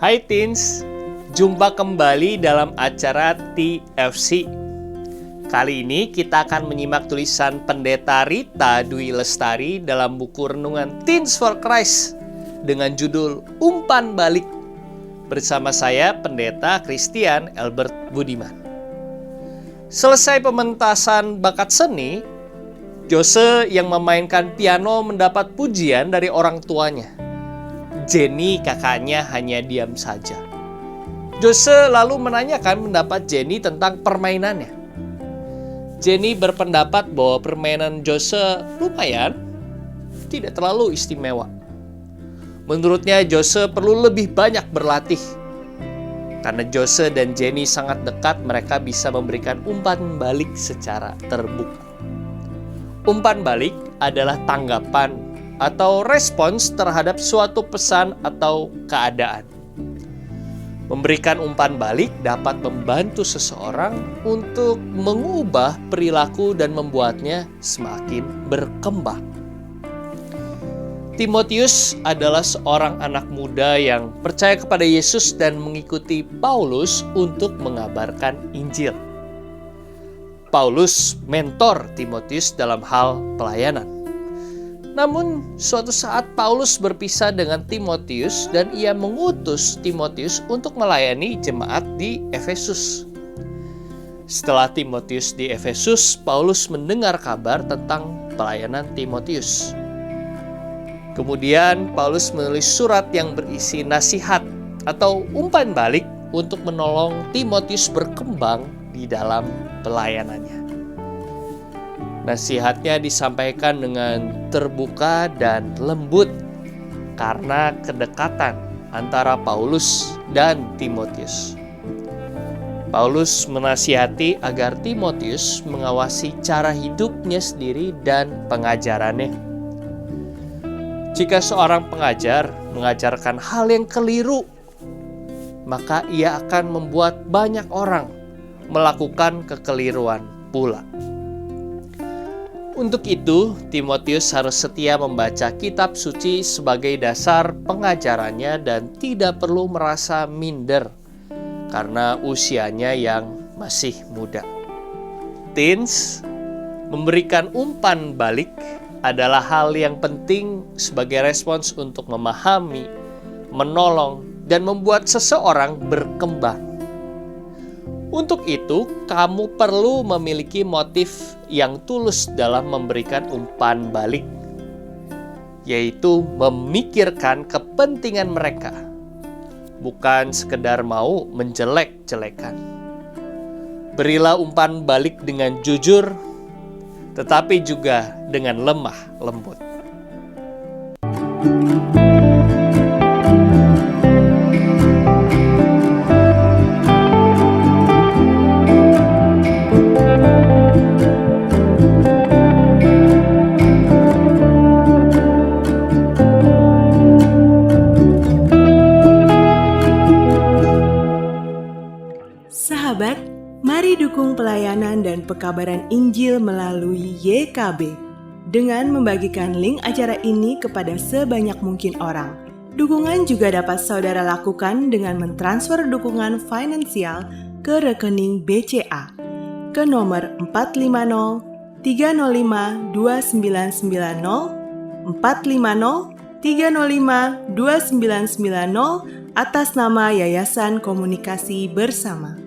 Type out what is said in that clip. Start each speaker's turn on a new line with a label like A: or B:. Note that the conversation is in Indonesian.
A: Hai Teens, jumpa kembali dalam acara TFC. Kali ini kita akan menyimak tulisan Pendeta Rita Dwi Lestari dalam buku renungan Teens for Christ dengan judul Umpan Balik. Bersama saya Pendeta Christian Albert Budiman. Selesai pementasan bakat seni, Jose yang memainkan piano mendapat pujian dari orang tuanya. Jenny kakaknya hanya diam saja. Jose lalu menanyakan pendapat Jenny tentang permainannya. Jenny berpendapat bahwa permainan Jose lumayan, tidak terlalu istimewa. Menurutnya Jose perlu lebih banyak berlatih. Karena Jose dan Jenny sangat dekat, mereka bisa memberikan umpan balik secara terbuka. Umpan balik adalah tanggapan atau respons terhadap suatu pesan atau keadaan. Memberikan umpan balik dapat membantu seseorang untuk mengubah perilaku dan membuatnya semakin berkembang. Timotius adalah seorang anak muda yang percaya kepada Yesus dan mengikuti Paulus untuk mengabarkan Injil. Paulus mentor Timotius dalam hal pelayanan. Namun, suatu saat Paulus berpisah dengan Timotius dan ia mengutus Timotius untuk melayani jemaat di Efesus. Setelah Timotius di Efesus, Paulus mendengar kabar tentang pelayanan Timotius. Kemudian, Paulus menulis surat yang berisi nasihat atau umpan balik untuk menolong Timotius berkembang di dalam pelayanannya. Nasihatnya disampaikan dengan terbuka dan lembut karena kedekatan antara Paulus dan Timotius. Paulus menasihati agar Timotius mengawasi cara hidupnya sendiri dan pengajarannya. Jika seorang pengajar mengajarkan hal yang keliru, maka ia akan membuat banyak orang melakukan kekeliruan pula. Untuk itu, Timotius harus setia membaca kitab suci sebagai dasar pengajarannya dan tidak perlu merasa minder karena usianya yang masih muda. Teens, memberikan umpan balik adalah hal yang penting sebagai respons untuk memahami, menolong, dan membuat seseorang berkembang. Untuk itu, kamu perlu memiliki motif yang tulus dalam memberikan umpan balik, yaitu memikirkan kepentingan mereka, bukan sekedar mau menjelek-jelekan. Berilah umpan balik dengan jujur, tetapi juga dengan lemah lembut.
B: Sahabat, mari dukung pelayanan dan pekabaran Injil melalui YKB dengan membagikan link acara ini kepada sebanyak mungkin orang. Dukungan juga dapat saudara lakukan dengan mentransfer dukungan finansial ke rekening BCA ke nomor 450 305 2990 450 305 2990 atas nama Yayasan Komunikasi Bersama.